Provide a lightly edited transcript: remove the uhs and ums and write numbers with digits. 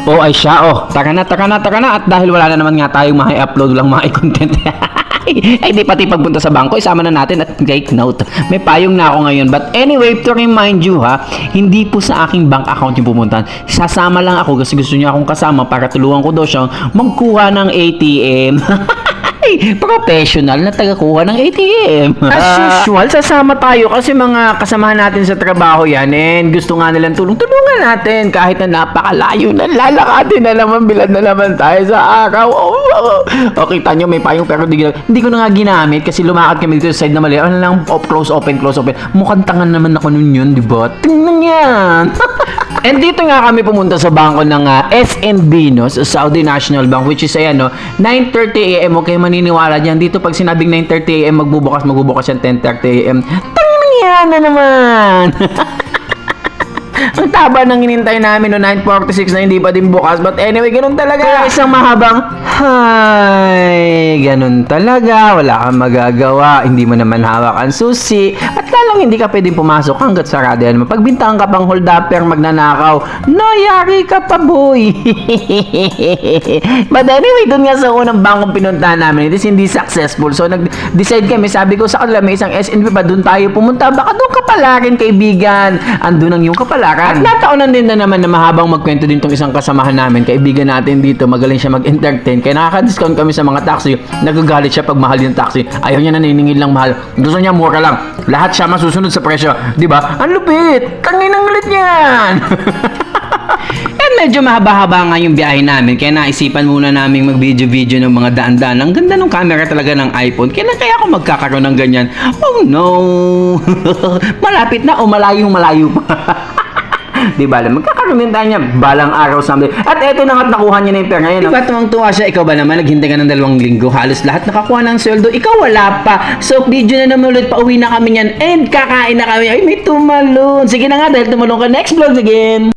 Oh, ay siya. Oh, taka na. At dahil wala na naman nga tayong ma-upload, walang content. Ay, di pati pagpunta sa bangko, isama na natin at take note. May payong na ako ngayon. But anyway, to remind you ha, hindi po sa aking bank account yung pumuntahan. Sasama lang ako kasi gusto niya akong kasama para tulungan ko daw siyang magkuha ng ATM. Professional na tagakuha ng ATM. As usual, sasama tayo kasi mga kasamahan natin sa trabaho yan and gusto nga nilang tulungan natin kahit na napakalayo na lalakatin na naman, bilad na naman tayo sa araw. O, kita nyo, may payong pero hindi ko na nga ginamit kasi lumakad kami dito sa side na mali. Ano lang, close, open. Mukhang tangan naman ako nun yun, di ba? Tingnan yan. And dito nga kami pumunta sa bangko ng SNB, no? Sa Saudi National Bank, which is ayan, no? 9:30 AM. Okay, maniniwala dyan. Dito pag sinabing 9:30 AM, magbubukas yan 10:30 AM. Tangan yan na naman. Ang taba nang inintay namin no 9:46 na hindi pa din bukas. But anyway, ganun talaga. Kaya isang mahabang ganun talaga. Wala kang magagawa. Hindi mo naman hawak ang susi. At lalong hindi ka pwedeng pumasok hanggat sarado yan. Pagbintangan ka pang hold upper, magnanakaw. Yari ka pa, boy. But anyway, dun nga sa unang bangkong pinuntahan namin, it is hindi successful. So nag-decide kami. Sabi ko sa kanila, may isang SNB pa, dun tayo pumunta. Baka doon ka pala rin, kaibigan. Andun ang iyong kapalaran. At nataunan din na naman na mahabang magkwento din tong isang kasamahan namin, kaibigan natin dito, magaling siya mag-entertain, kaya nakaka-discount kami sa mga taxi. Nagagalit siya pag mahal yung taxi, ayaw niya na naniningil lang mahal, gusto niya mura lang, lahat siya masusunod sa presyo, di ba? Ang lupit, tangin ang ulit niyan. And medyo mahaba-haba nga yung biyahe namin, kaya naisipan muna namin mag-video ng mga daan-daan. Ang ganda ng camera talaga ng iPhone. Kailan kaya ako magkakaroon ng ganyan? Oh no. Malapit na o malayong malayo pa. Di ba? Magkakaroon din tayo niya balang araw someday. At eto na nga't nakuha niya na yung pera ngayon. Diba tuwang-tuwa siya? Ikaw ba naman? Naghintay ka ng 2 linggo. Halos lahat nakakuha ng sweldo. Ikaw wala pa. So, video na naman ulit. Pauwi na kami niyan. And kakain na kami. Ay, may tumalon. Sige na nga, dahil tumalon ka. Next vlog again.